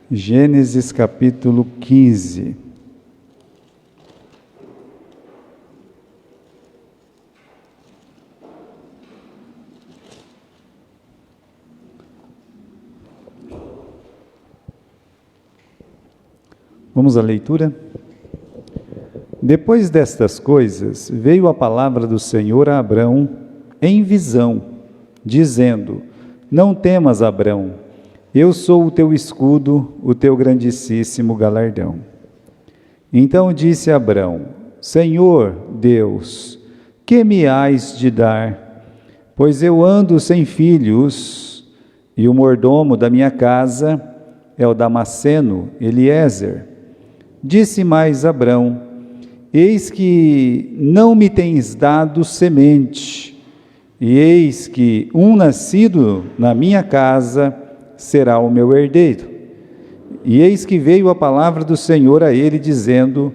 Gênesis capítulo 15. Vamos à leitura? Depois destas coisas, veio a palavra do Senhor a Abrão em visão, dizendo: Não temas, Abrão, eu sou o teu escudo, o teu grandíssimo galardão. Então disse Abrão: Senhor Deus, que me hás de dar? Pois eu ando sem filhos, e o mordomo da minha casa é o Damasceno, Eliezer. Disse mais Abrão: Eis que não me tens dado semente, e eis que um nascido na minha casa será o meu herdeiro. E eis que veio a palavra do Senhor a ele, dizendo: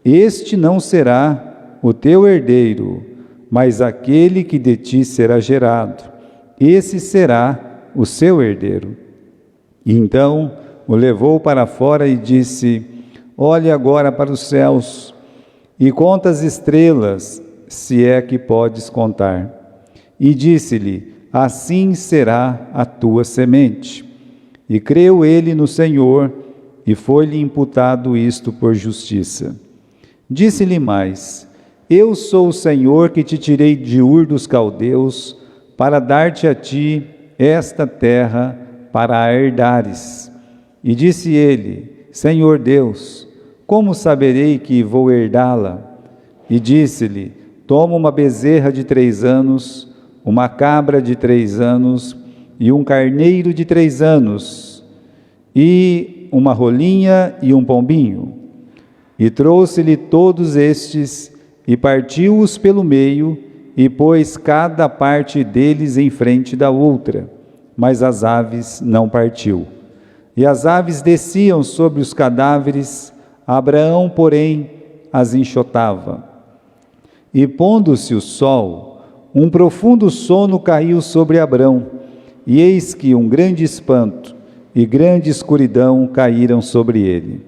Este não será o teu herdeiro, mas aquele que de ti será gerado, esse será o seu herdeiro. E então o levou para fora e disse: Olhe agora para os céus e conta as estrelas, se é que podes contar. E disse-lhe: Assim será a tua semente. E creu ele no Senhor, e foi-lhe imputado isto por justiça. Disse-lhe mais: Eu sou o Senhor que te tirei de Ur dos Caldeus, para dar-te a ti esta terra para a herdares. E disse ele: Senhor Deus, como saberei que vou herdá-la? E disse-lhe: Toma uma bezerra de 3 anos, uma cabra de 3 anos, e um carneiro de 3 anos, e uma rolinha e um pombinho. E trouxe-lhe todos estes, e partiu-os pelo meio, e pôs cada parte deles em frente da outra, mas as aves não partiu. E as aves desciam sobre os cadáveres, Abraão, porém, as enxotava. E pondo-se o sol, um profundo sono caiu sobre Abrão, e eis que um grande espanto e grande escuridão caíram sobre ele.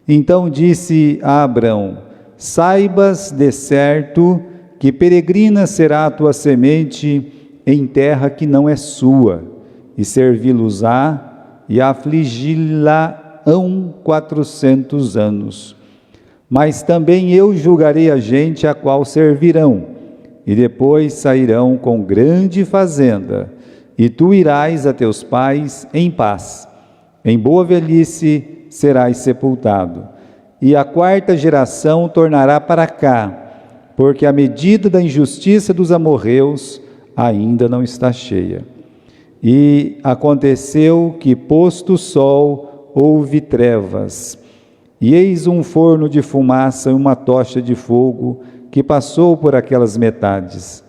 Então disse a Abrão: Saibas de certo que peregrina será a tua semente em terra que não é sua, e servi-los-á e afligi-la-ão 400 anos. Mas também eu julgarei a gente a qual servirão, e depois sairão com grande fazenda, e tu irás a teus pais em paz. Em boa velhice serás sepultado, e a 4ª geração tornará para cá, porque a medida da injustiça dos amorreus ainda não está cheia. E aconteceu que, posto o sol, houve trevas, e eis um forno de fumaça e uma tocha de fogo que passou por aquelas metades.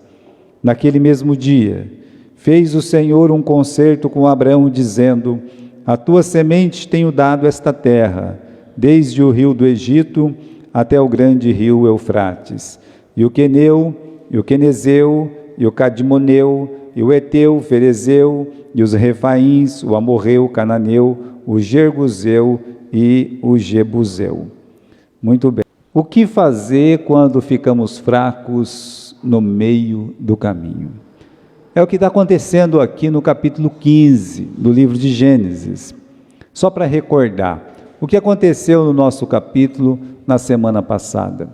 Naquele mesmo dia, fez o Senhor um concerto com Abrão, dizendo: A tua semente tenho dado esta terra, desde o rio do Egito até o grande rio Eufrates, e o Queneu, e o Quenezeu, e o Cadmoneu, e o Eteu, o Ferezeu, e os Refaíns, o Amorreu, o Cananeu, o Gerguseu e o Jebuseu. Muito bem. O que fazer quando ficamos fracos no meio do caminho? É o que está acontecendo aqui no capítulo 15 do livro de Gênesis. Só para recordar, o que aconteceu no nosso capítulo na semana passada?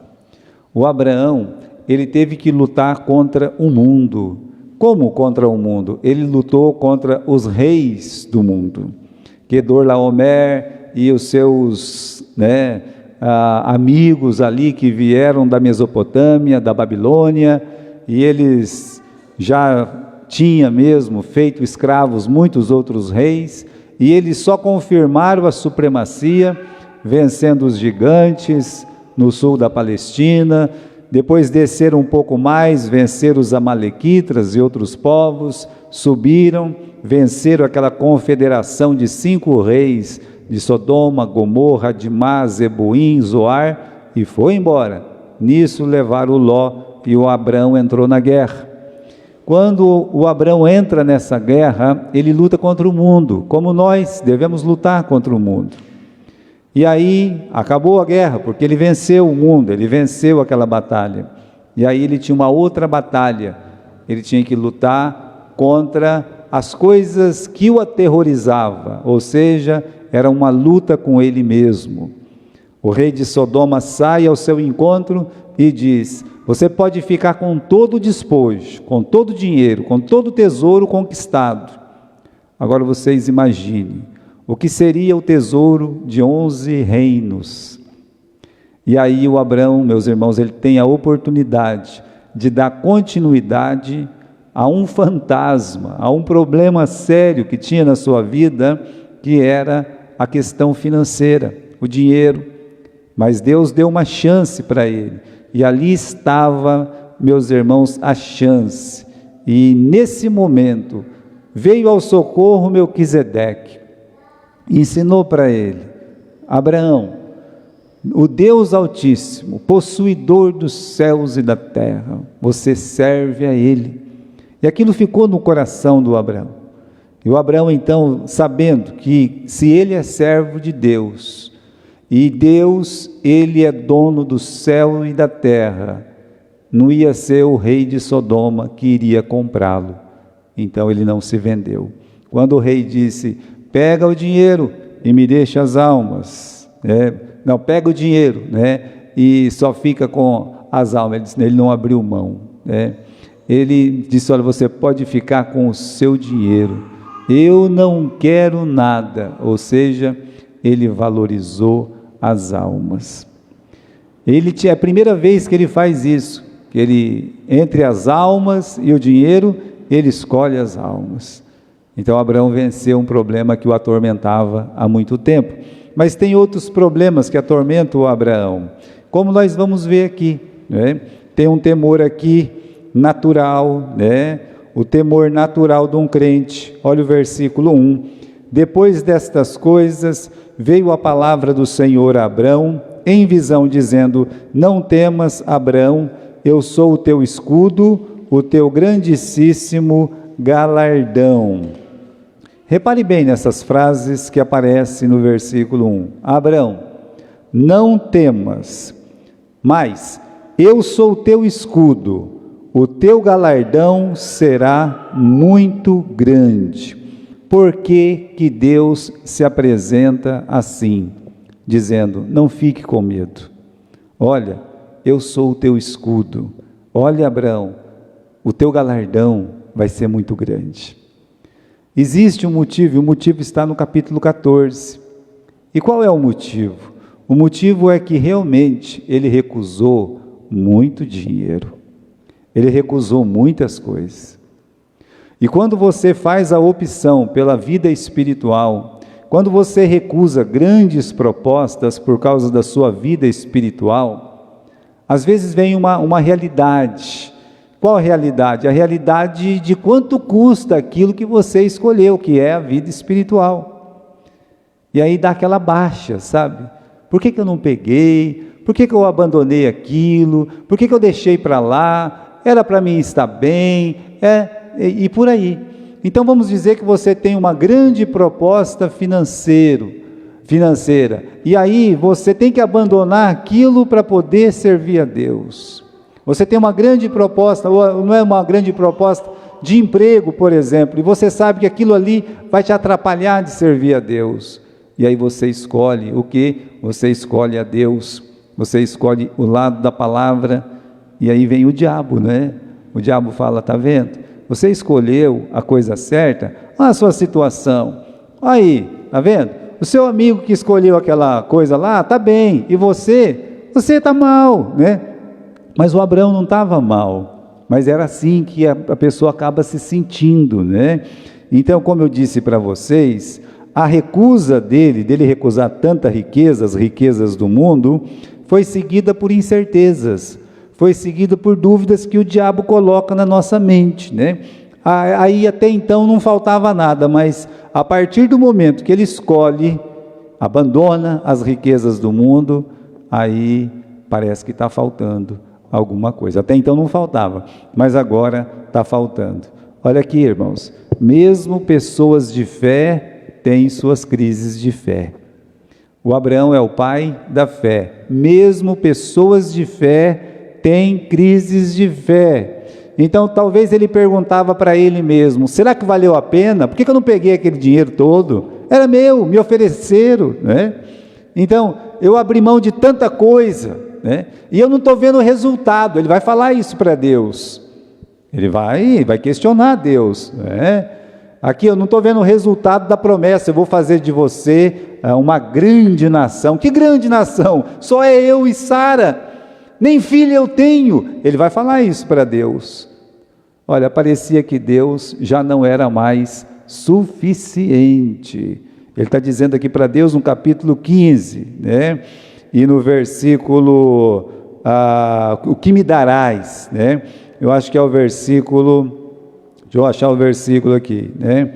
O Abraão, ele teve que lutar contra o mundo. Como contra o mundo? Ele lutou contra os reis do mundo. Quedorlaomer e os seus amigos ali que vieram da Mesopotâmia, da Babilônia, e eles já tinham mesmo feito escravos muitos outros reis, e eles só confirmaram a supremacia, vencendo os gigantes no sul da Palestina. Depois desceram um pouco mais, venceram os amalequitas e outros povos, subiram, venceram aquela confederação de 5 reis, de Sodoma, Gomorra, Adimá, Zeboim, Zoar, e foi embora. Nisso levaram o Ló, e o Abrão entrou na guerra. Quando o Abrão entra nessa guerra, ele luta contra o mundo, como nós devemos lutar contra o mundo. E aí acabou a guerra, porque ele venceu o mundo, ele venceu aquela batalha. E aí ele tinha uma outra batalha, ele tinha que lutar contra as coisas que o aterrorizavam, ou seja, era uma luta com ele mesmo. O rei de Sodoma sai ao seu encontro e diz: você pode ficar com todo o despojo, com todo o dinheiro, com todo o tesouro conquistado. Agora vocês imaginem, o que seria o tesouro de 11 reinos? E aí o Abrão, meus irmãos, ele tem a oportunidade de dar continuidade a um fantasma, a um problema sério que tinha na sua vida, que era a questão financeira, o dinheiro. Mas Deus deu uma chance para ele, e ali estava, meus irmãos, a chance. E nesse momento veio ao socorro Melquisedeque, ensinou para ele: Abraão, o Deus Altíssimo, possuidor dos céus e da terra, você serve a Ele. E aquilo ficou no coração do Abraão. E o Abraão então, sabendo que se ele é servo de Deus, e Deus, ele é dono do céu e da terra, não ia ser o rei de Sodoma que iria comprá-lo. Então ele não se vendeu. Quando o rei disse: pega o dinheiro e me deixa as almas, não, pega o dinheiro, e só fica com as almas. Ele não abriu mão, ele disse: olha, você pode ficar com o seu dinheiro, eu não quero nada. Ou seja, ele valorizou as almas. É a primeira vez que ele faz isso, que ele, entre as almas e o dinheiro, ele escolhe as almas. Então Abraão venceu um problema que o atormentava há muito tempo. Mas tem outros problemas que atormentam o Abraão, como nós vamos ver aqui, Tem um temor aqui natural, o temor natural de um crente. Olha o versículo 1: depois destas coisas veio a palavra do Senhor a Abrão em visão, dizendo: não temas, Abrão, eu sou o teu escudo, o teu grandíssimo galardão. Repare bem nessas frases que aparecem no versículo 1. Abrão, não temas, mas eu sou o teu escudo, o teu galardão será muito grande. Por que Deus se apresenta assim, dizendo: não fique com medo, olha, eu sou o teu escudo, olha, Abraão, o teu galardão vai ser muito grande. Existe um motivo, e o motivo está no capítulo 14. E qual é o motivo? O motivo é que realmente ele recusou muito dinheiro, ele recusou muitas coisas. E quando você faz a opção pela vida espiritual, quando você recusa grandes propostas por causa da sua vida espiritual, às vezes vem uma realidade. Qual a realidade? A realidade de quanto custa aquilo que você escolheu, que é a vida espiritual. E aí dá aquela baixa, sabe? Por que eu não peguei? Por que eu abandonei aquilo? Por que eu deixei para lá? Era para mim estar bem, e por aí. Então vamos dizer que você tem uma grande proposta financeira, e aí você tem que abandonar aquilo para poder servir a Deus. Você tem uma grande proposta, ou não é uma grande proposta de emprego, por exemplo, e você sabe que aquilo ali vai te atrapalhar de servir a Deus. E aí você escolhe o quê? Você escolhe a Deus, você escolhe o lado da palavra, e aí vem o diabo, O diabo fala: tá vendo? Você escolheu a coisa certa, olha a sua situação, aí, tá vendo? O seu amigo que escolheu aquela coisa lá, tá bem, e você está mal, Mas o Abraão não estava mal, mas era assim que a pessoa acaba se sentindo, Então, como eu disse para vocês, a recusa dele recusar tanta riqueza, as riquezas do mundo, foi seguida por incertezas, foi seguida por dúvidas que o diabo coloca na nossa mente, Aí até então não faltava nada, mas a partir do momento que ele escolhe, abandona as riquezas do mundo, aí parece que está faltando alguma coisa. Até então não faltava, mas agora está faltando. Olha aqui, irmãos, mesmo pessoas de fé têm suas crises de fé. O Abraão é o pai da fé. Mesmo pessoas de fé têm crises de fé. Então talvez ele perguntava para ele mesmo, será que valeu a pena? Por que eu não peguei aquele dinheiro todo? Era meu, me ofereceram, né? Então eu abri mão de tanta coisa, né? E eu não estou vendo o resultado. Ele vai falar isso para Deus. Ele vai questionar Deus, né? Aqui eu não estou vendo o resultado da promessa, eu vou fazer de você uma grande nação. Que grande nação? Só é eu e Sara, nem filho eu tenho. Ele vai falar isso para Deus. Olha, parecia que Deus já não era mais suficiente. Ele está dizendo aqui para Deus no capítulo 15, né? E no versículo, o que me darás, né? Eu acho que é o versículo... Deixa eu achar o versículo aqui, né?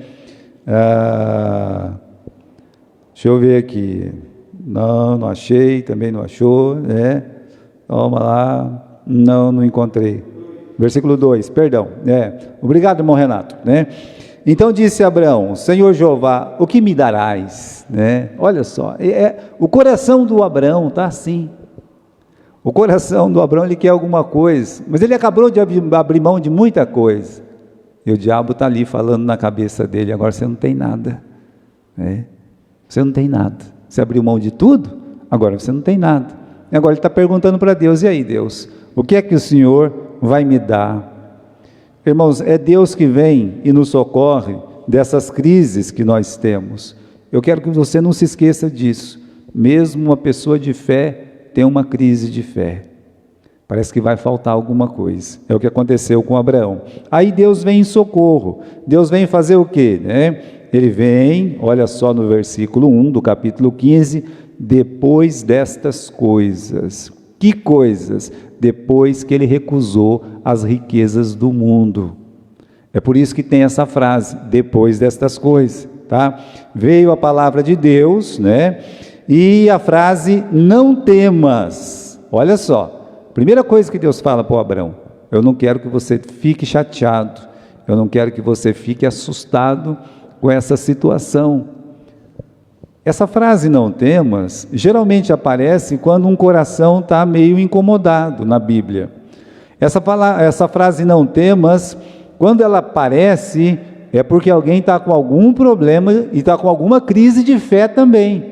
Deixa eu ver aqui. Não achei, também não achou, né? Toma lá. Não encontrei. Versículo 2, perdão. Obrigado, irmão Renato, né? Então disse Abraão, Senhor Jeová, o que me darás? Né? Olha só, o coração do Abraão está assim. O coração do Abraão, ele quer alguma coisa, mas ele acabou de abrir mão de muita coisa. E o diabo está ali falando na cabeça dele, agora você não tem nada, né? Você não tem nada, você abriu mão de tudo, agora você não tem nada. E agora ele está perguntando para Deus, e aí Deus, o que é que o Senhor vai me dar? Irmãos, é Deus que vem e nos socorre dessas crises que nós temos. Eu quero que você não se esqueça disso, mesmo uma pessoa de fé tem uma crise de fé. Parece que vai faltar alguma coisa. É o que aconteceu com Abraão. Aí Deus vem em socorro. Deus vem fazer o quê? Né? Ele vem, olha só no versículo 1 do capítulo 15, depois destas coisas. Que coisas? Depois que ele recusou as riquezas do mundo. É por isso que tem essa frase, depois destas coisas, tá? Veio a palavra de Deus, né? E a frase, não temas. Olha só. Primeira coisa que Deus fala para o Abraão, eu não quero que você fique chateado, eu não quero que você fique assustado com essa situação. Essa frase, não temas, geralmente aparece quando um coração está meio incomodado na Bíblia. Essa frase, não temas, quando ela aparece, é porque alguém está com algum problema e está com alguma crise de fé também,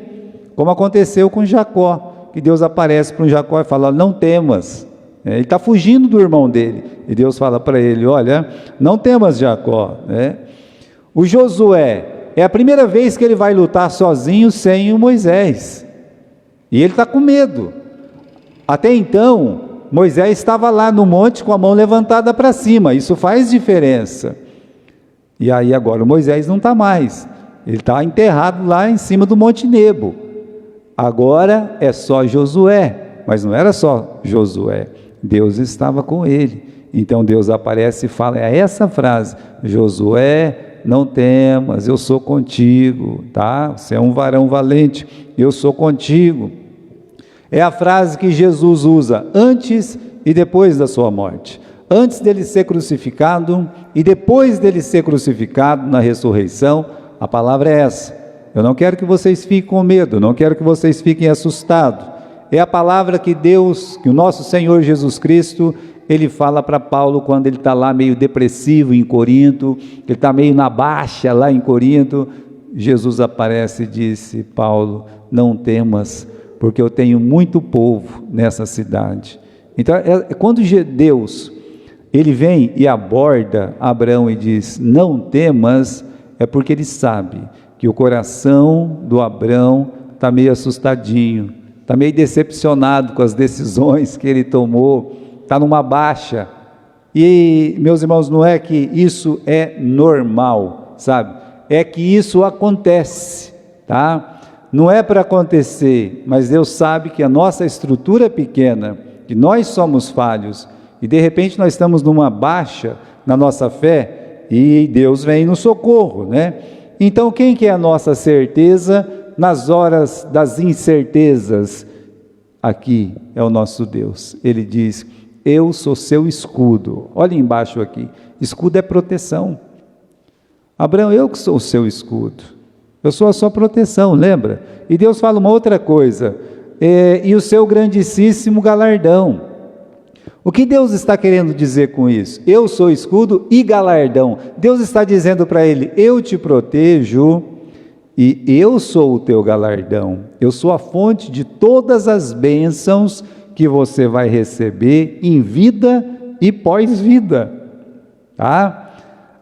como aconteceu com Jacó. Que Deus aparece para um Jacó e fala, não temas, ele está fugindo do irmão dele, e Deus fala para ele, olha, não temas Jacó, né? O Josué, é a primeira vez que ele vai lutar sozinho sem o Moisés, e ele está com medo. Até então, Moisés estava lá no monte com a mão levantada para cima, isso faz diferença. E aí agora o Moisés não está mais, ele está enterrado lá em cima do Monte Nebo. Agora é só Josué, mas não era só Josué, Deus estava com ele. Então Deus aparece e fala, é essa frase, Josué, não temas, eu sou contigo, tá? Você é um varão valente, eu sou contigo. É a frase que Jesus usa antes e depois da sua morte. Antes dele ser crucificado e depois dele ser crucificado na ressurreição, a palavra é essa. Eu não quero que vocês fiquem com medo, não quero que vocês fiquem assustados. É a palavra que Deus, que o nosso Senhor Jesus Cristo, ele fala para Paulo quando ele está lá meio depressivo em Corinto, ele está meio na baixa lá em Corinto. Jesus aparece e disse, Paulo, não temas, porque eu tenho muito povo nessa cidade. Então, quando Deus, ele vem e aborda Abraão e diz, não temas, é porque ele sabe que o coração do Abraão está meio assustadinho, está meio decepcionado com as decisões que ele tomou, está numa baixa. E, meus irmãos, não é que isso é normal, sabe? É que isso acontece, tá? Não é para acontecer, mas Deus sabe que a nossa estrutura é pequena, que nós somos falhos, e de repente nós estamos numa baixa na nossa fé, e Deus vem no socorro, né? Então, quem que é a nossa certeza nas horas das incertezas? Aqui é o nosso Deus. Ele diz, eu sou seu escudo. Olha embaixo aqui, escudo é proteção. Abraão, eu que sou o seu escudo, eu sou a sua proteção, lembra? E Deus fala uma outra coisa, e o seu grandíssimo galardão. O que Deus está querendo dizer com isso? Eu sou escudo e galardão. Deus está dizendo para ele, eu te protejo e eu sou o teu galardão. Eu sou a fonte de todas as bênçãos que você vai receber em vida e pós-vida. Tá?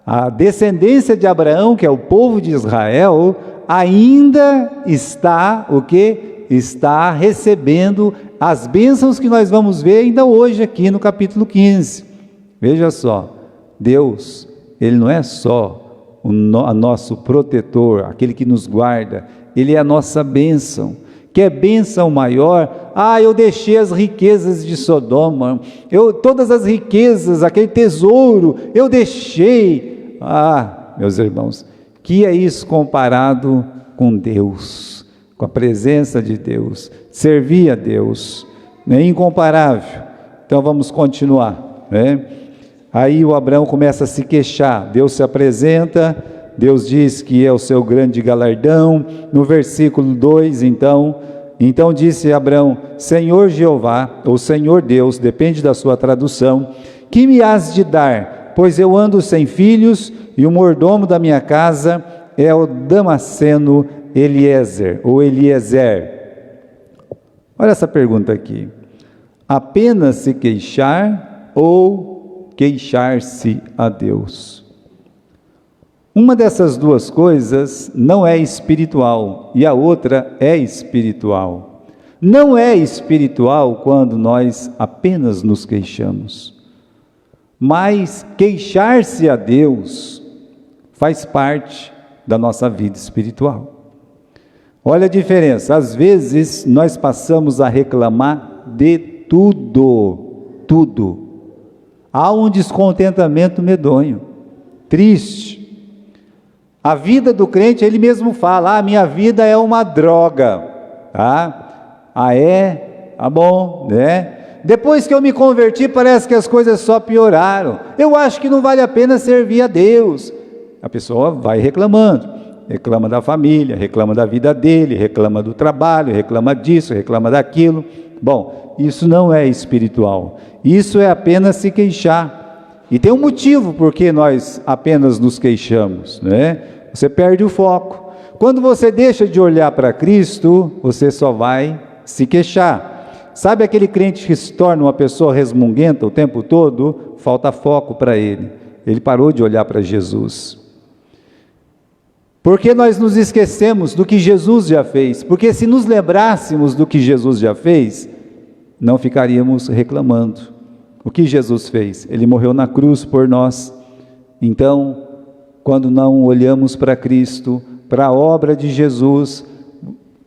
A descendência de Abraão, que é o povo de Israel, ainda está, o quê? Está recebendo as bênçãos que nós vamos ver ainda hoje aqui no capítulo 15. Veja só, Deus, Ele não é só o nosso protetor, aquele que nos guarda, Ele é a nossa bênção. Quer bênção maior? Eu deixei as riquezas de Sodoma, todas as riquezas, aquele tesouro, eu deixei. Meus irmãos, que é isso comparado com Deus? Com a presença de Deus, servir a Deus, é incomparável. Então vamos continuar, né? Aí o Abraão começa a se queixar, Deus se apresenta, Deus diz que é o seu grande galardão. No versículo 2, então disse Abraão, Senhor Jeová, ou Senhor Deus, depende da sua tradução, que me has de dar? Pois eu ando sem filhos, e o mordomo da minha casa é o Damasceno Eliezer. Olha essa pergunta aqui, apenas se queixar ou queixar-se a Deus? Uma dessas duas coisas não é espiritual e a outra é espiritual. Não é espiritual quando nós apenas nos queixamos, mas queixar-se a Deus faz parte da nossa vida espiritual. Olha a diferença, às vezes nós passamos a reclamar de tudo. Há um descontentamento medonho, triste. A vida do crente, ele mesmo fala, minha vida é uma droga, tá? Bom, né? Depois que eu me converti, parece que as coisas só pioraram, eu acho que não vale a pena servir a Deus. A pessoa vai reclamando, reclama da família, reclama da vida dele, reclama do trabalho, reclama disso, reclama daquilo. Bom, isso não é espiritual, isso é apenas se queixar, e tem um motivo porque nós apenas nos queixamos, né? Você perde o foco. Quando você deixa de olhar para Cristo, você só vai se queixar. Sabe aquele crente que se torna uma pessoa resmunguenta o tempo todo? Falta foco para ele, ele parou de olhar para Jesus. Porque nós nos esquecemos do que Jesus já fez, porque se nos lembrássemos do que Jesus já fez, não ficaríamos reclamando. O que Jesus fez? Ele morreu na cruz por nós. Então, quando não olhamos para Cristo, para a obra de Jesus,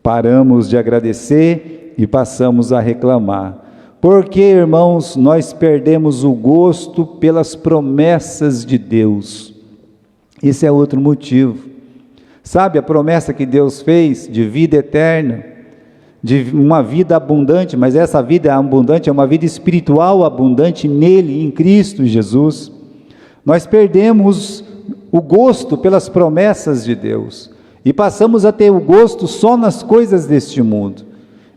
paramos de agradecer e passamos a reclamar. Porque, irmãos, nós perdemos o gosto pelas promessas de Deus. Esse é outro motivo. Sabe a promessa que Deus fez de vida eterna, de uma vida abundante, mas essa vida abundante é uma vida espiritual abundante nele, em Cristo Jesus. Nós perdemos o gosto pelas promessas de Deus e passamos a ter o gosto só nas coisas deste mundo.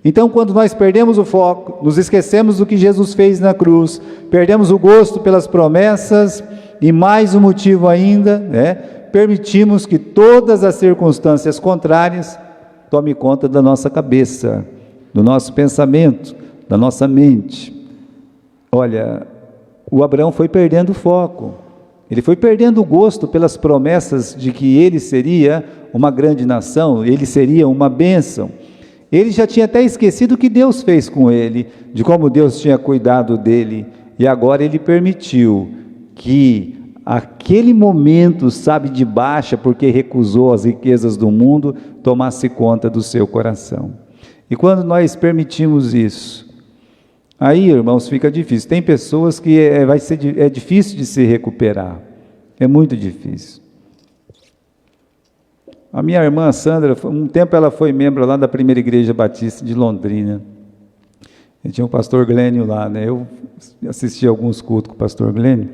Então, quando nós perdemos o foco, nos esquecemos do que Jesus fez na cruz, perdemos o gosto pelas promessas e mais um motivo ainda, né? Permitimos que todas as circunstâncias contrárias tomem conta da nossa cabeça, do nosso pensamento, da nossa mente. Olha, o Abraão foi perdendo o foco, ele foi perdendo o gosto pelas promessas de que ele seria uma grande nação, ele seria uma bênção. Ele já tinha até esquecido o que Deus fez com ele, de como Deus tinha cuidado dele, e agora ele permitiu que aquele momento, de baixa, porque recusou as riquezas do mundo, tomasse conta do seu coração. E quando nós permitimos isso, aí, irmãos, fica difícil. Tem pessoas que é difícil de se recuperar, é muito difícil. A minha irmã Sandra, um tempo ela foi membro lá da Primeira Igreja Batista de Londrina, E tinha o pastor Glênio lá, né? Eu assisti alguns cultos com o pastor Glênio.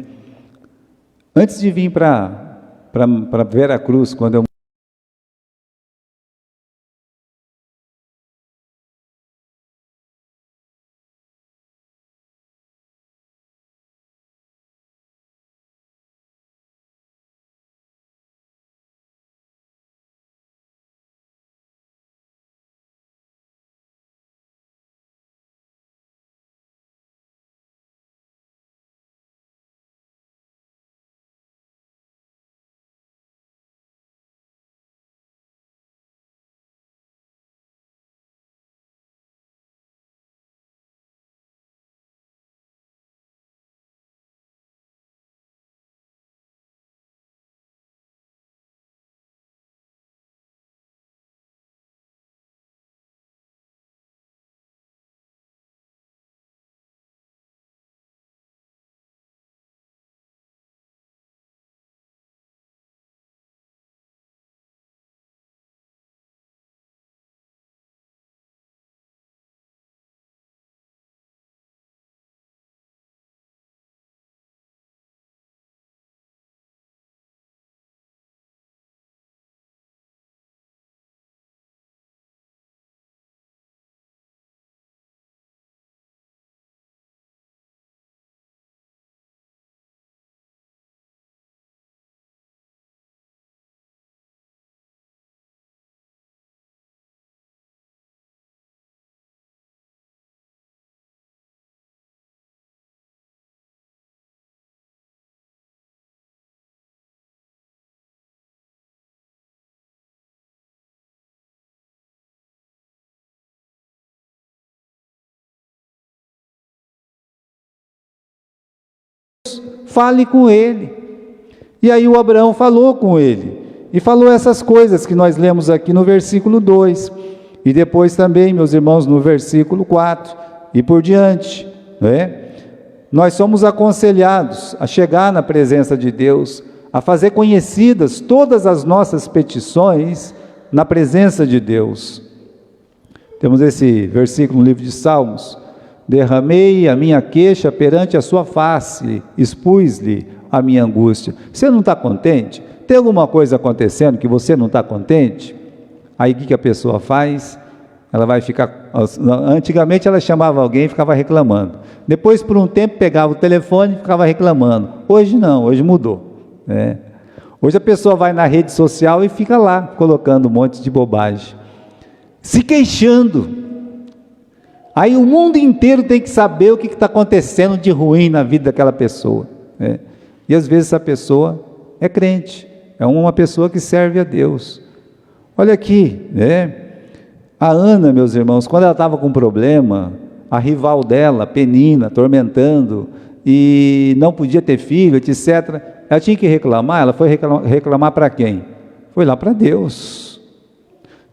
Antes de vir para Veracruz, quando eu fale com ele. E aí o Abraão falou com ele, e falou essas coisas que nós lemos aqui no versículo 2, e depois também, meus irmãos, no versículo 4, e por diante, né? Nós somos aconselhados a chegar na presença de Deus, a fazer conhecidas todas as nossas petições na presença de Deus. Temos esse versículo no livro de Salmos: derramei a minha queixa perante a sua face, expus-lhe a minha angústia. Você não está contente? Tem alguma coisa acontecendo que você não está contente? Aí o que a pessoa faz? Ela vai ficar... Antigamente ela chamava alguém e ficava reclamando. Depois, por um tempo, pegava o telefone e ficava reclamando. Hoje não, hoje mudou, né? Hoje a pessoa vai na rede social e fica lá, colocando um monte de bobagem, se queixando. Aí o mundo inteiro tem que saber o que está acontecendo de ruim na vida daquela pessoa, né? E às vezes essa pessoa é crente, é uma pessoa que serve a Deus. Olha aqui, né? A Ana, meus irmãos, quando ela estava com problema, a rival dela, Penina, atormentando, e não podia ter filho, etc., ela tinha que reclamar. Ela foi reclamar para quem? Foi lá para Deus.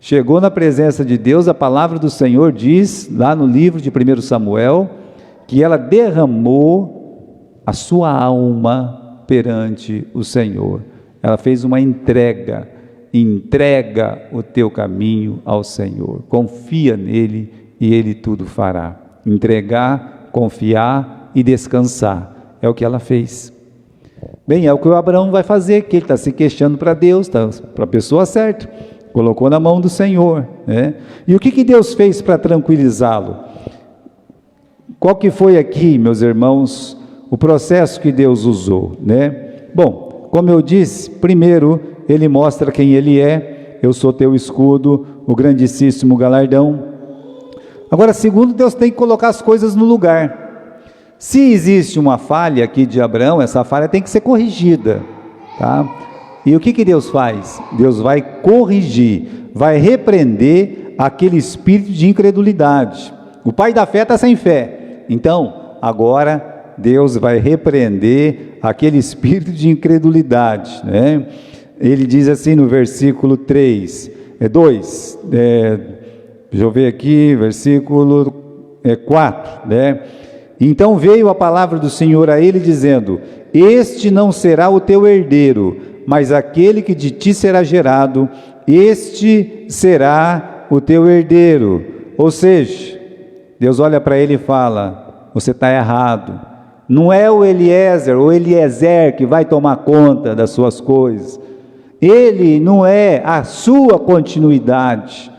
Chegou na presença de Deus. A palavra do Senhor diz, lá no livro de 1 Samuel, que ela derramou a sua alma perante o Senhor. Ela fez uma entrega. Entrega o teu caminho ao Senhor, confia nele e ele tudo fará. Entregar, confiar e descansar, é o que ela fez. Bem, é o que o Abraão vai fazer, que ele está se queixando para Deus, para a pessoa certa, colocou na mão do Senhor, né? E o que Deus fez para tranquilizá-lo? Qual que foi aqui, meus irmãos, o processo que Deus usou, né? Bom, como eu disse, primeiro ele mostra quem ele é: eu sou teu escudo, o grandíssimo galardão. Agora, segundo, Deus tem que colocar as coisas no lugar. Se existe uma falha aqui de Abraão, essa falha tem que ser corrigida, tá? E o que Deus faz? Deus vai corrigir, vai repreender aquele espírito de incredulidade. O pai da fé está sem fé, então agora Deus vai repreender aquele espírito de incredulidade, né? Ele diz assim no versículo 2, deixa eu ver aqui, versículo 4, né? Então veio a palavra do Senhor a ele dizendo: este não será o teu herdeiro, mas aquele que de ti será gerado, este será o teu herdeiro. Ou seja, Deus olha para ele e fala: você está errado. Não é o Eliezer ou Eliezer que vai tomar conta das suas coisas. Ele não é a sua continuidade,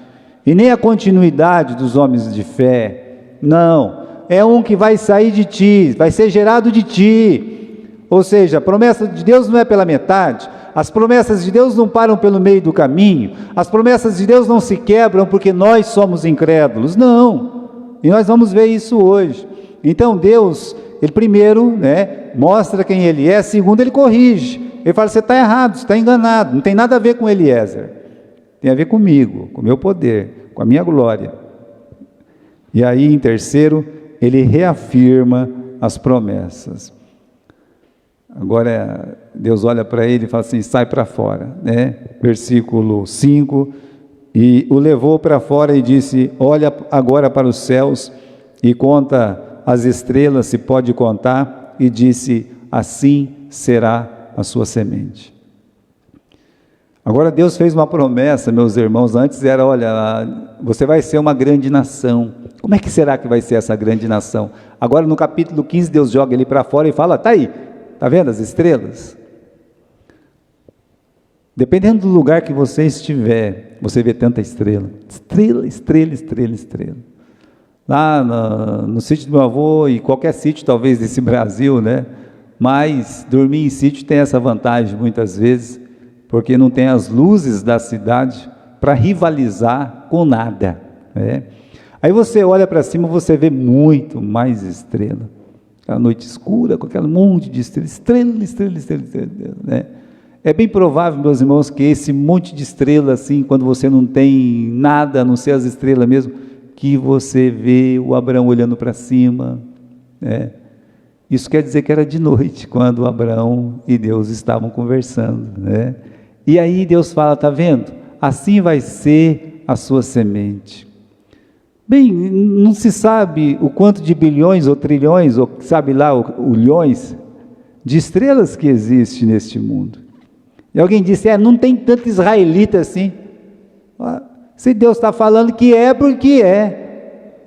e nem a continuidade dos homens de fé. Não, é um que vai sair de ti, vai ser gerado de ti. Ou seja, a promessa de Deus não é pela metade. As promessas de Deus não param pelo meio do caminho. As promessas de Deus não se quebram porque nós somos incrédulos. Não, e nós vamos ver isso hoje. Então Deus, Ele primeiro, mostra quem Ele é. Segundo, Ele corrige. Ele fala: você está errado, você está enganado, não tem nada a ver com Eliezer, tem a ver comigo, com o meu poder, com a minha glória. E aí, em terceiro, Ele reafirma as promessas. Agora, Deus olha para ele e fala assim: sai para fora, versículo 5, e o levou para fora e disse: olha agora para os céus e conta as estrelas, se pode contar, e disse: assim será a sua semente. Agora Deus fez uma promessa, meus irmãos. Antes era: olha, você vai ser uma grande nação. Como é que será que vai ser essa grande nação? Agora no capítulo 15 Deus joga ele para fora e fala: tá aí, tá vendo as estrelas? Dependendo do lugar que você estiver, você vê tanta estrela, estrela, estrela, estrela, estrela. Lá no sítio do meu avô, e qualquer sítio talvez desse Brasil, mas dormir em sítio tem essa vantagem muitas vezes, porque não tem as luzes da cidade para rivalizar com nada. Aí você olha para cima, você vê muito mais estrela. A noite escura, com aquele monte de estrela, estrela, estrela, estrela, estrela. É bem provável, meus irmãos, que esse monte de estrela, assim, quando você não tem nada, a não ser as estrelas mesmo, que você vê o Abraão olhando para cima, Isso quer dizer que era de noite, quando Abraão e Deus estavam conversando, E aí Deus fala: está vendo? Assim vai ser a sua semente. Bem, não se sabe o quanto de bilhões ou trilhões, ou sabe lá, ulhões de estrelas que existe neste mundo. E alguém disse: não tem tanto israelita assim. Se Deus está falando que é, porque é.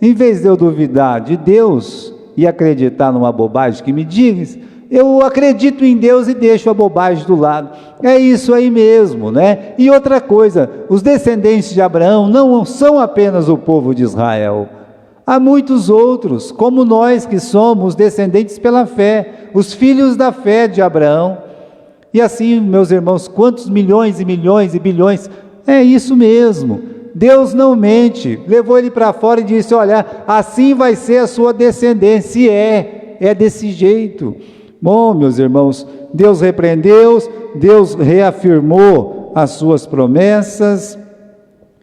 Em vez de eu duvidar de Deus e acreditar numa bobagem que me diz, eu acredito em Deus e deixo a bobagem do lado. É isso aí mesmo, E outra coisa, os descendentes de Abraão não são apenas o povo de Israel. Há muitos outros, como nós, que somos descendentes pela fé, os filhos da fé de Abraão. E assim, meus irmãos, quantos milhões e milhões e bilhões? É isso mesmo. Deus não mente. Levou ele para fora e disse: olha, assim vai ser a sua descendência. E é desse jeito. Bom, meus irmãos, Deus repreendeu, Deus reafirmou as suas promessas,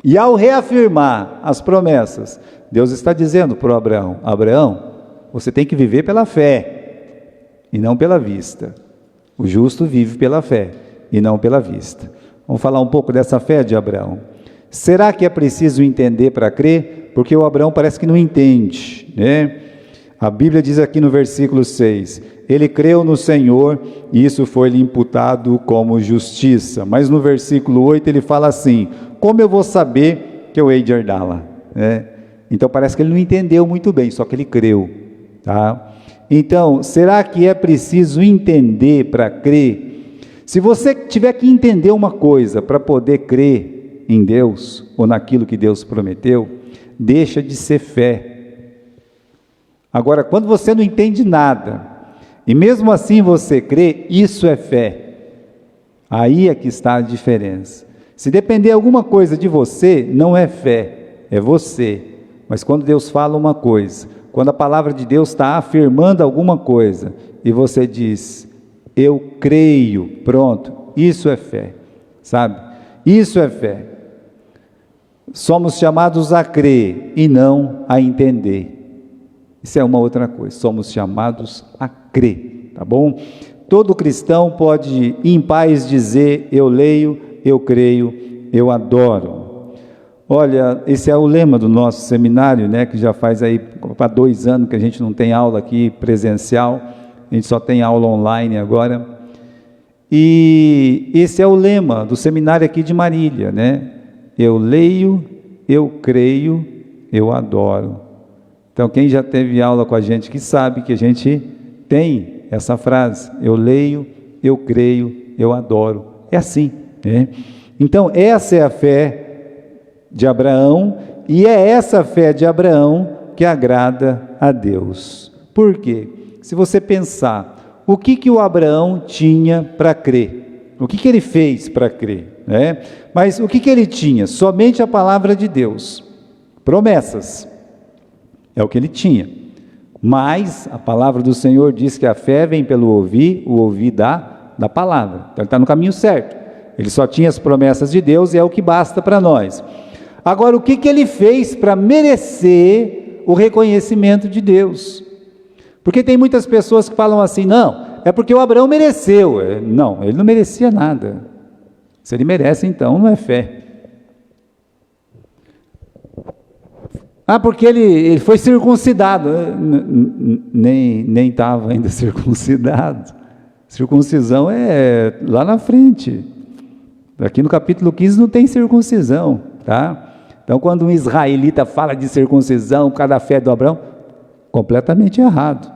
e ao reafirmar as promessas, Deus está dizendo para o Abraão: Abraão, você tem que viver pela fé, e não pela vista. O justo vive pela fé, e não pela vista. Vamos falar um pouco dessa fé de Abraão. Será que é preciso entender para crer? Porque o Abraão parece que não entende, A Bíblia diz aqui no versículo 6, ele creu no Senhor e isso foi-lhe imputado como justiça. Mas no versículo 8 ele fala assim: como eu vou saber que eu hei de herdá-la? Então parece que ele não entendeu muito bem, só que ele creu, tá? Então, será que é preciso entender para crer? Se você tiver que entender uma coisa para poder crer em Deus, ou naquilo que Deus prometeu, deixa de ser fé. Agora, quando você não entende nada, e mesmo assim você crê, isso é fé. Aí é que está a diferença. Se depender alguma coisa de você, não é fé, é você. Mas quando Deus fala uma coisa, quando a palavra de Deus está afirmando alguma coisa, e você diz: eu creio, pronto, isso é fé, sabe? Isso é fé. Somos chamados a crer e não a entender. Isso é uma outra coisa. Somos chamados a crer, tá bom? Todo cristão pode em paz dizer: eu leio, eu creio, eu adoro. Olha, esse é o lema do nosso seminário, que já faz aí para 2 anos que a gente não tem aula aqui presencial, a gente só tem aula online agora. E esse é o lema do seminário aqui de Marília, Eu leio, eu creio, eu adoro. Então, quem já teve aula com a gente que sabe que a gente tem essa frase: eu leio, eu creio, eu adoro. É assim, né? Então, essa é a fé de Abraão, e é essa fé de Abraão que agrada a Deus. Por quê? Se você pensar, o que o Abraão tinha para crer? O que ele fez para crer, né? Mas o que ele tinha? Somente a palavra de Deus, promessas, é o que ele tinha. Mas a palavra do Senhor diz que a fé vem pelo ouvir, o ouvir da palavra. Então ele está no caminho certo. Ele só tinha as promessas de Deus e é o que basta para nós. Agora, o que ele fez para merecer o reconhecimento de Deus? Porque tem muitas pessoas que falam assim: não, é porque o Abraão mereceu. Não, ele não merecia nada. Se ele merece, então não é fé. Ah, porque ele foi circuncidado. Nem estava ainda circuncidado. Circuncisão é lá na frente. Aqui no capítulo 15 não tem circuncisão, tá? Então, quando um israelita fala de circuncisão por causa da fé do Abraão, completamente errado.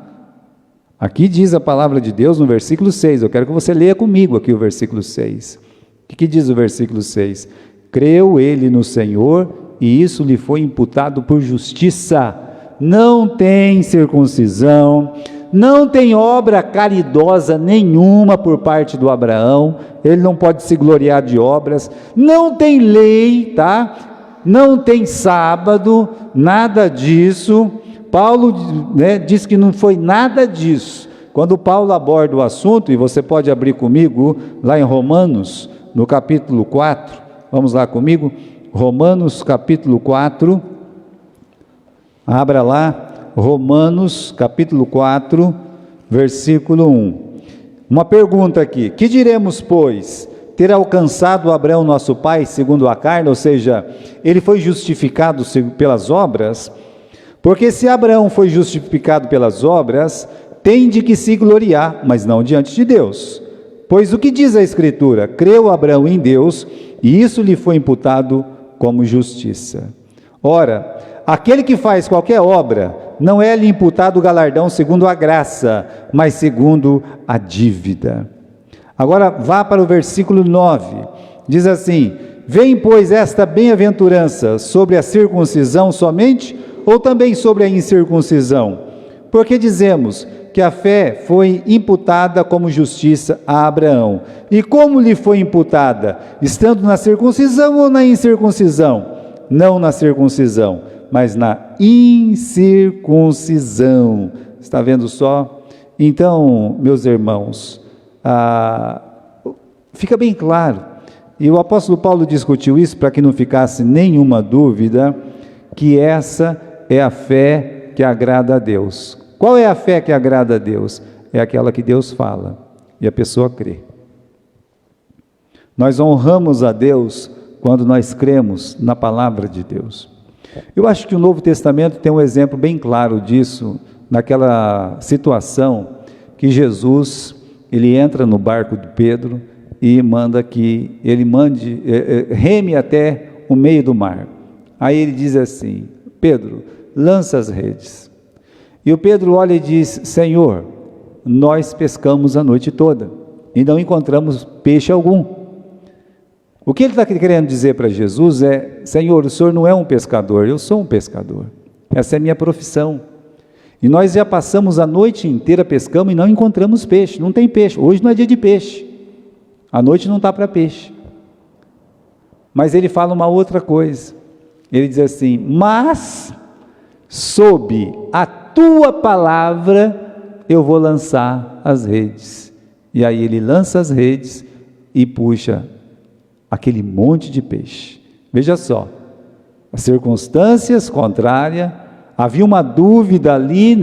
Aqui diz a palavra de Deus no versículo 6, eu quero que você leia comigo aqui o versículo 6. O que diz o versículo 6? Creu ele no Senhor, e isso lhe foi imputado por justiça. Não tem circuncisão, não tem obra caridosa nenhuma por parte do Abraão, ele não pode se gloriar de obras, não tem lei, tá? Não tem sábado, nada disso. Paulo, diz que não foi nada disso. Quando Paulo aborda o assunto, e você pode abrir comigo lá em Romanos, no capítulo 4, vamos lá comigo, Romanos capítulo 4, abra lá, Romanos capítulo 4, versículo 1. Uma pergunta aqui: que diremos, pois? Ter alcançado Abraão nosso pai segundo a carne, ou seja, ele foi justificado pelas obras? Porque se Abraão foi justificado pelas obras, tem de que se gloriar, mas não diante de Deus. Pois o que diz a Escritura? Creu Abraão em Deus, e isso lhe foi imputado como justiça. Ora, aquele que faz qualquer obra, não é lhe imputado o galardão segundo a graça, mas segundo a dívida. Agora vá para o versículo 9, diz assim: vem, pois, esta bem-aventurança sobre a circuncisão somente, ou também sobre a incircuncisão? Porque dizemos que a fé foi imputada como justiça a Abraão. E como lhe foi imputada? Estando na circuncisão ou na incircuncisão? Não na circuncisão, mas na incircuncisão. Está vendo só? Então, meus irmãos, fica bem claro, e o apóstolo Paulo discutiu isso para que não ficasse nenhuma dúvida, que essa é a fé que agrada a Deus. Qual é a fé que agrada a Deus? É aquela que Deus fala e a pessoa crê. Nós honramos a Deus quando nós cremos na palavra de Deus. Eu acho que o Novo Testamento tem um exemplo bem claro disso, naquela situação que Jesus, ele entra no barco de Pedro e manda que ele reme até o meio do mar. Aí ele diz assim: Pedro, lança as redes. E o Pedro olha e diz: Senhor, nós pescamos a noite toda e não encontramos peixe algum. O que ele está querendo dizer para Jesus é: Senhor, o Senhor não é um pescador, eu sou um pescador, essa é a minha profissão. E nós já passamos a noite inteira pescando e não encontramos peixe, não tem peixe, hoje não é dia de peixe, a noite não está para peixe. Mas ele fala uma outra coisa, ele diz assim: mas sob a tua palavra eu vou lançar as redes. E aí ele lança as redes e puxa aquele monte de peixe. Veja só, as circunstâncias contrárias, havia uma dúvida ali,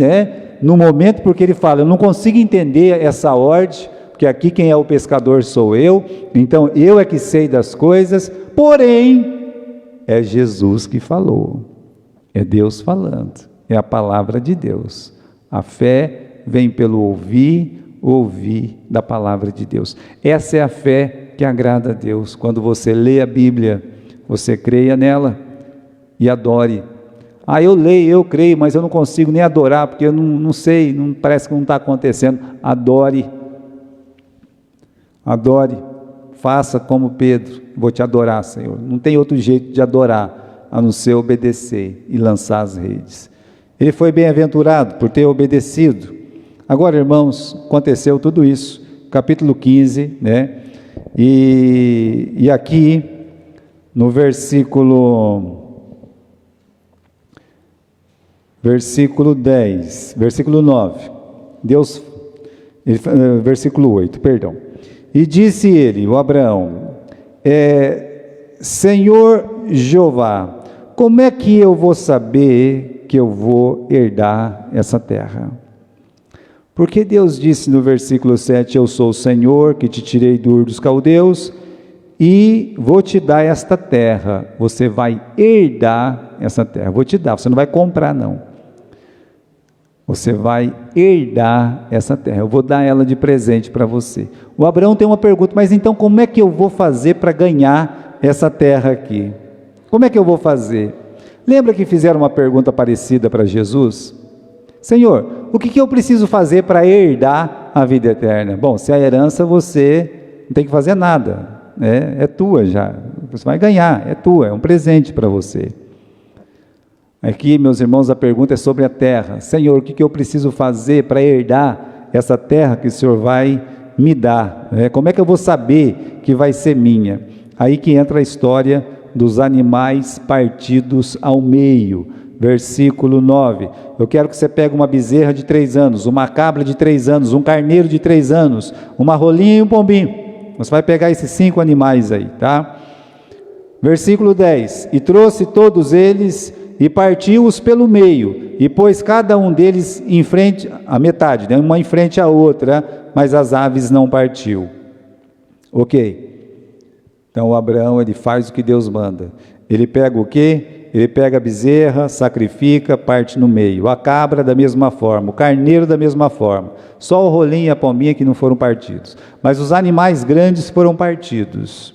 no momento, porque ele fala: eu não consigo entender essa ordem, porque aqui quem é o pescador sou eu, então eu é que sei das coisas, porém, é Jesus que falou, é Deus falando, é a palavra de Deus. A fé vem pelo ouvir da palavra de Deus. Essa é a fé que agrada a Deus. Quando você lê a Bíblia, você creia nela e adore. Ah, eu leio, eu creio, mas eu não consigo nem adorar, porque eu não sei, parece que não está acontecendo. Adore, adore, faça como Pedro, vou te adorar, Senhor. Não tem outro jeito de adorar, a não ser obedecer e lançar as redes. Ele foi bem-aventurado por ter obedecido. Agora, irmãos, aconteceu tudo isso, capítulo 15, né? E aqui, no versículo 10, versículo 9, versículo 8, perdão. E disse ele, o Abraão, Senhor Jeová, como é que eu vou saber que eu vou herdar essa terra? Porque Deus disse no versículo 7, eu sou o Senhor que te tirei do Ur dos Caldeus e vou te dar esta terra, você vai herdar essa terra, vou te dar, você não vai comprar não, você vai herdar essa terra, eu vou dar ela de presente para você. O Abraão tem uma pergunta, mas então como é que eu vou fazer para ganhar essa terra aqui? Como é que eu vou fazer? Lembra que fizeram uma pergunta parecida para Jesus? Senhor, o que eu preciso fazer para herdar a vida eterna? Bom, se a herança você não tem que fazer nada, né? É tua já, você vai ganhar, é tua, é um presente para você. Aqui, meus irmãos, a pergunta é sobre a terra. Senhor, o que eu preciso fazer para herdar essa terra que o Senhor vai me dar? Como é que eu vou saber que vai ser minha? Aí que entra a história dos animais partidos ao meio. Versículo 9, eu quero que você pegue uma bezerra de 3 anos, uma cabra de 3 anos, um carneiro de 3 anos, uma rolinha e um pombinho. Você vai pegar esses 5 animais aí, tá? Versículo 10, e trouxe todos eles e partiu-os pelo meio, e pôs cada um deles em frente, a metade, né? Uma em frente à outra, mas as aves não partiu. Ok, então Abraão, ele faz o que Deus manda, ele pega o quê? Ele pega a bezerra, sacrifica, parte no meio, a cabra da mesma forma, o carneiro da mesma forma, só o rolinho e a pombinha que não foram partidos, mas os animais grandes foram partidos.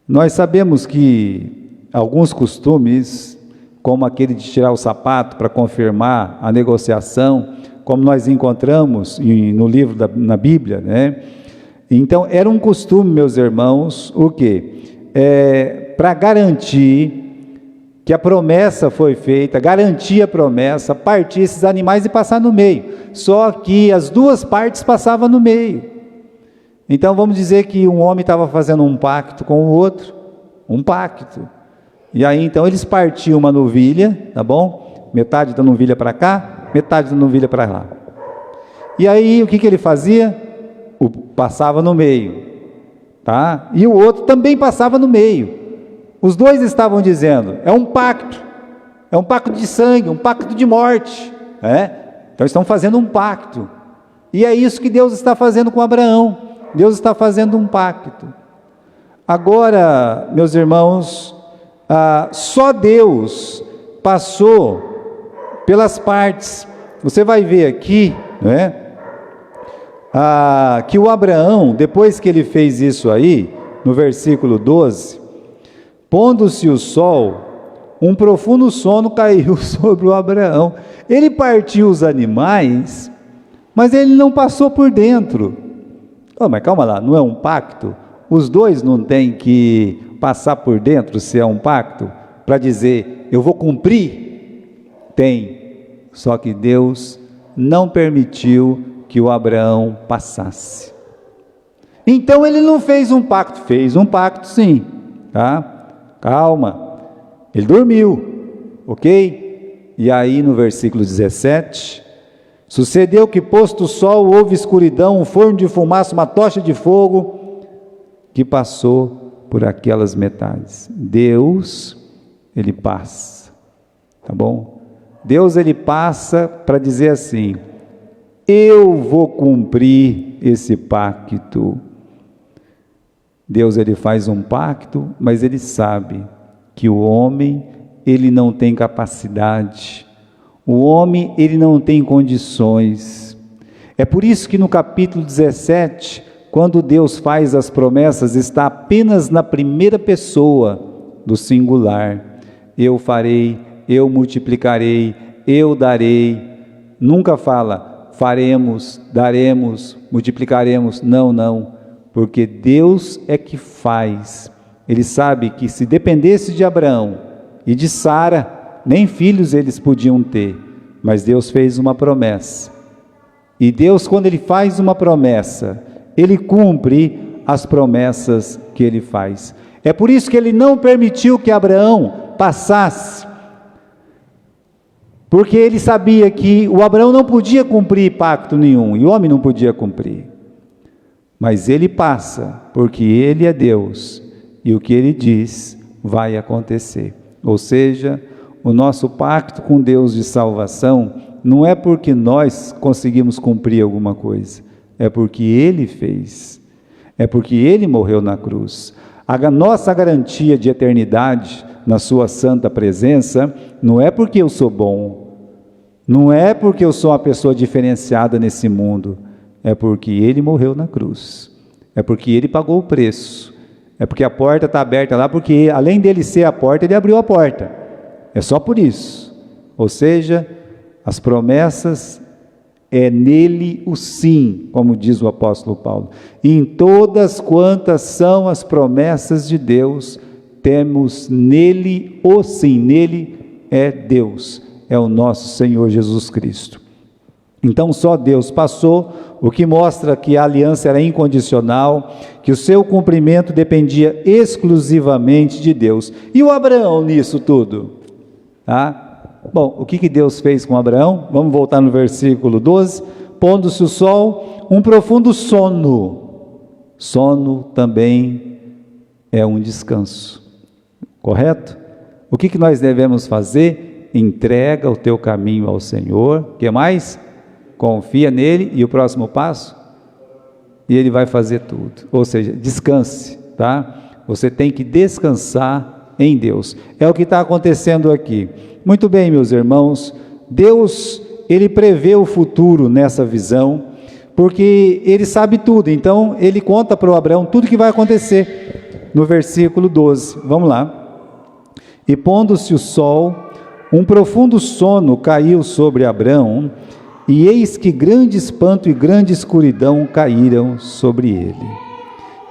Nós sabemos que alguns costumes, como aquele de tirar o sapato para confirmar a negociação, como nós encontramos no livro na Bíblia, né? Então era um costume, meus irmãos, o quê? Para garantir que a promessa foi feita, garantir a promessa, partir esses animais e passar no meio, só que as duas partes passavam no meio. Então vamos dizer que um homem estava fazendo um pacto com o outro, um pacto, e aí então eles partiam uma novilha, tá bom? Metade da novilha para cá, metade da novilha para lá, e aí o que ele fazia? Passava no meio, tá? E o outro também passava no meio. Os dois estavam dizendo, é um pacto de sangue, um pacto de morte, então estão fazendo um pacto, e é isso que Deus está fazendo com Abraão, Deus está fazendo um pacto. Agora, meus irmãos, só Deus passou pelas partes. Você vai ver aqui, que o Abraão, depois que ele fez isso aí, no versículo 12, pondo-se o sol, um profundo sono caiu sobre o Abraão. Ele partiu os animais, mas ele não passou por dentro. Mas calma lá, não é um pacto? Os dois não têm que passar por dentro se é um pacto? Para dizer, eu vou cumprir? Tem, só que Deus não permitiu que o Abraão passasse. Então ele não fez um pacto sim, tá? Calma, ele dormiu, ok? E aí no versículo 17, sucedeu que posto o sol, houve escuridão, um forno de fumaça, uma tocha de fogo, que passou por aquelas metades. Deus, ele passa, tá bom? Deus, ele passa para dizer assim, eu vou cumprir esse pacto. Deus, ele faz um pacto, mas ele sabe que o homem, ele não tem capacidade, o homem, ele não tem condições. É por isso que no capítulo 17, quando Deus faz as promessas, está apenas na primeira pessoa do singular. Eu farei eu multiplicarei, eu darei. Nunca fala, faremos, daremos, multiplicaremos. Não, não, porque Deus é que faz. Ele sabe que se dependesse de Abraão e de Sara, nem filhos eles podiam ter, mas Deus fez uma promessa. E Deus, quando Ele faz uma promessa, Ele cumpre as promessas que Ele faz. É por isso que Ele não permitiu que Abraão passasse, porque Ele sabia que o Abraão não podia cumprir pacto nenhum, e o homem não podia cumprir. Mas Ele passa, porque Ele é Deus, e o que Ele diz vai acontecer. Ou seja, o nosso pacto com Deus de salvação não é porque nós conseguimos cumprir alguma coisa, é porque Ele fez, é porque Ele morreu na cruz. A nossa garantia de eternidade na sua santa presença não é porque eu sou bom, não é porque eu sou uma pessoa diferenciada nesse mundo, é porque Ele morreu na cruz, é porque Ele pagou o preço, é porque a porta está aberta lá, porque além dele ser a porta, Ele abriu a porta, é só por isso. Ou seja, as promessas é nele o sim, como diz o apóstolo Paulo. E em todas quantas são as promessas de Deus, temos nele o sim. Nele é Deus, é o nosso Senhor Jesus Cristo. Então só Deus passou, o que mostra que a aliança era incondicional, que o seu cumprimento dependia exclusivamente de Deus. E o Abraão nisso tudo? Bom, o que Deus fez com Abraão? Vamos voltar no versículo 12. Pondo-se o sol, um profundo sono. Sono também é um descanso, correto? O que nós devemos fazer? Entrega o teu caminho ao Senhor. O que mais? Confia nele. E o próximo passo? E Ele vai fazer tudo. Ou seja, descanse, tá? Você tem que descansar em Deus. É o que está acontecendo aqui. Muito bem, meus irmãos, Deus, Ele prevê o futuro nessa visão, porque Ele sabe tudo, então Ele conta para o Abraão tudo que vai acontecer, no versículo 12, vamos lá. E pondo-se o sol, um profundo sono caiu sobre Abraão, e eis que grande espanto e grande escuridão caíram sobre ele.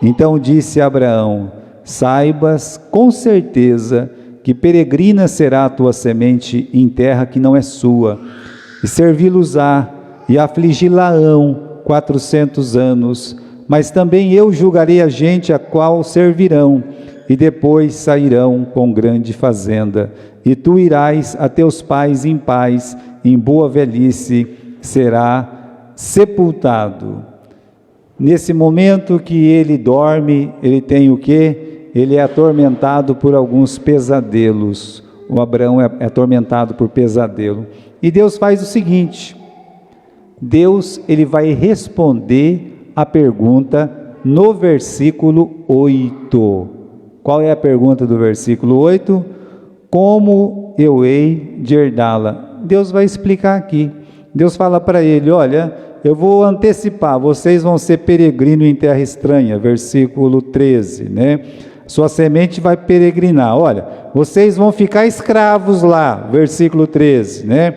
Então disse Abraão: saibas com certeza que peregrina será a tua semente em terra que não é sua, e servi-los-á, e afligi-la-ão 400 anos, mas também eu julgarei a gente a qual servirão, e depois sairão com grande fazenda, e tu irás a teus pais em paz, em boa velhice será sepultado. Nesse momento que ele dorme, ele tem o quê? Ele é atormentado por alguns pesadelos. O Abraão é atormentado por pesadelo. E Deus faz o seguinte: Deus, ele vai responder a pergunta no versículo 8. Qual é a pergunta do versículo 8? Como eu hei de herdá-la? Deus vai explicar aqui. Deus fala para ele: olha, eu vou antecipar, vocês vão ser peregrino em terra estranha, versículo 13, né? Sua semente vai peregrinar, olha, vocês vão ficar escravos lá, versículo 13, né?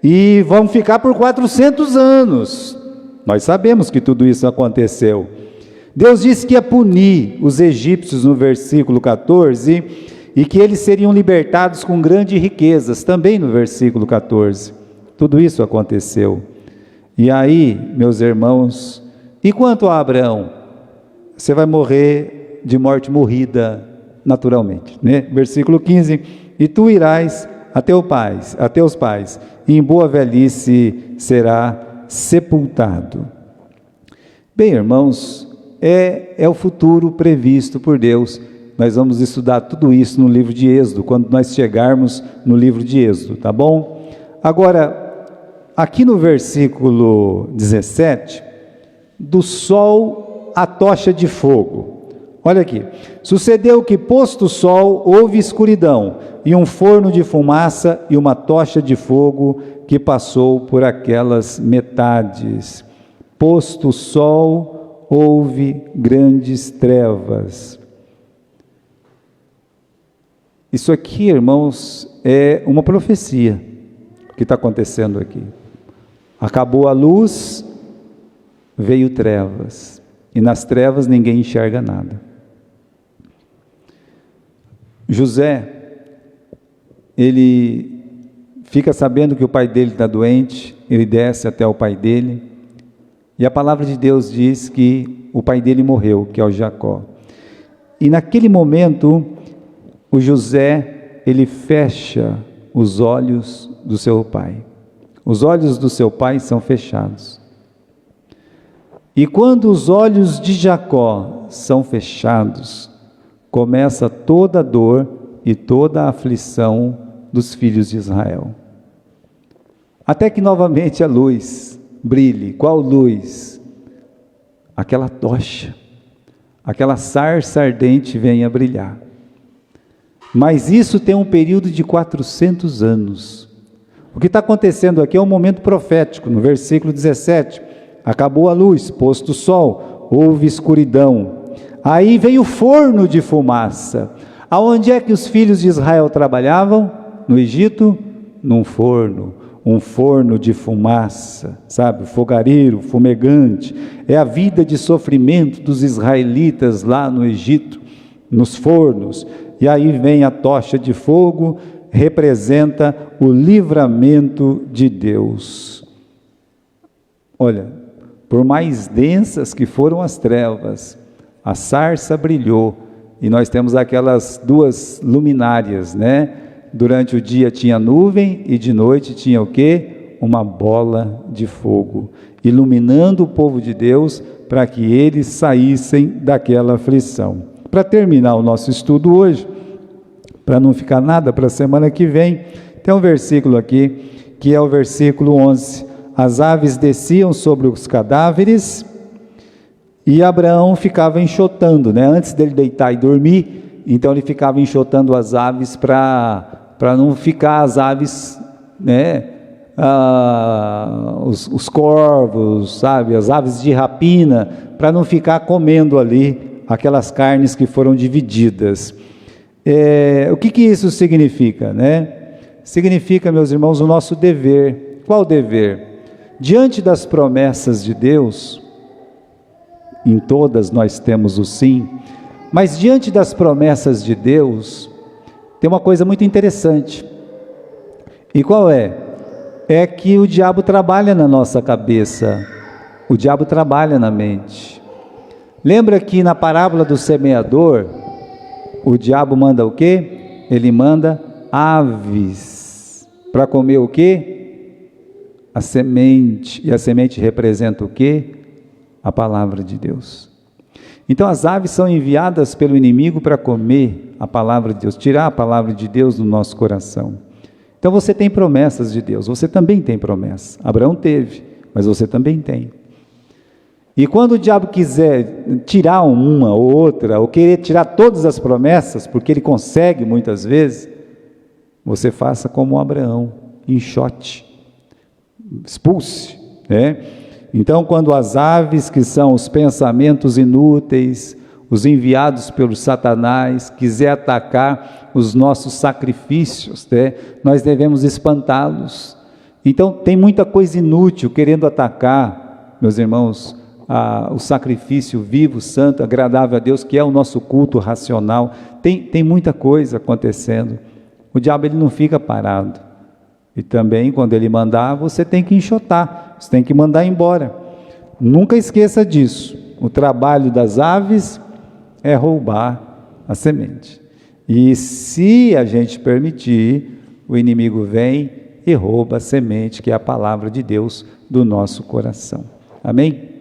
E vão ficar por 400 anos. Nós sabemos que tudo isso aconteceu. Deus disse que ia punir os egípcios no versículo 14, e que eles seriam libertados com grandes riquezas, também no versículo 14. Tudo isso aconteceu. E aí, meus irmãos, e quanto a Abraão? Você vai morrer de morte morrida naturalmente, né? Versículo 15: e tu irás a teus pais, e em boa velhice será sepultado. Bem, irmãos, é o futuro previsto por Deus. Nós vamos estudar tudo isso no livro de Êxodo, quando nós chegarmos no livro de Êxodo, tá bom? Agora, aqui no versículo 17, do sol à tocha de fogo. Olha aqui: sucedeu que, posto o sol, houve escuridão, e um forno de fumaça e uma tocha de fogo que passou por aquelas metades. Posto o sol, houve grandes trevas. Isso aqui, irmãos, é uma profecia que está acontecendo aqui. Acabou a luz, veio trevas, e nas trevas ninguém enxerga nada. José, ele fica sabendo que o pai dele está doente, ele desce até o pai dele, e a palavra de Deus diz que o pai dele morreu, que é o Jacó. E naquele momento, o José, ele fecha os olhos do seu pai. Os olhos do seu pai são fechados. E quando os olhos de Jacó são fechados, começa toda a dor e toda a aflição dos filhos de Israel. Até que novamente a luz brilhe. Qual luz? Aquela tocha, aquela sarça ardente venha brilhar. Mas isso tem um período de 400 anos. O que está acontecendo aqui é um momento profético. No versículo 17, acabou a luz, posto o sol, houve escuridão. Aí veio o forno de fumaça. Aonde é que os filhos de Israel trabalhavam? No Egito? Num forno. Um forno de fumaça, sabe? Fogareiro, fumegante. É a vida de sofrimento dos israelitas lá no Egito, nos fornos. E aí vem a tocha de fogo, representa o livramento de Deus. Olha, por mais densas que foram as trevas, a sarça brilhou, e nós temos aquelas duas luminárias, né? Durante o dia tinha nuvem, e de noite tinha o quê? Uma bola de fogo, iluminando o povo de Deus, para que eles saíssem daquela aflição. Para terminar o nosso estudo hoje, para não ficar nada para a semana que vem, tem um versículo aqui, que é o versículo 11. As aves desciam sobre os cadáveres, e Abraão ficava enxotando, né? Antes dele deitar e dormir, então ele ficava enxotando as aves para não ficar as aves, né? Os corvos, sabe? As aves de rapina, para não ficar comendo ali aquelas carnes que foram divididas. O que isso significa, né? Significa, meus irmãos, o nosso dever. Qual dever? Diante das promessas de Deus, em todas nós temos o sim, mas diante das promessas de Deus, tem uma coisa muito interessante. E qual é? É que o diabo trabalha na nossa cabeça, o diabo trabalha na mente. Lembra que na parábola do semeador, o diabo manda o quê? Ele manda aves para comer o quê? A semente. E a semente representa o quê? A palavra de Deus. Então as aves são enviadas pelo inimigo para comer a palavra de Deus, tirar a palavra de Deus do nosso coração. Então você tem promessas de Deus, você também tem promessas. Abraão teve, mas você também tem. E quando o diabo quiser tirar uma ou outra, ou querer tirar todas as promessas, porque ele consegue muitas vezes, você faça como Abraão, enxote, expulse, né? Então, quando as aves, que são os pensamentos inúteis, os enviados pelo Satanás, quiser atacar os nossos sacrifícios, né, nós devemos espantá-los. Então, tem muita coisa inútil querendo atacar, meus irmãos, o sacrifício vivo, santo, agradável a Deus, que é o nosso culto racional. Tem muita coisa acontecendo. O diabo, ele não fica parado. E também, quando ele mandar, você tem que enxotar, você tem que mandar embora. Nunca esqueça disso. O trabalho das aves é roubar a semente. E se a gente permitir, o inimigo vem e rouba a semente, que é a palavra de Deus do nosso coração. Amém?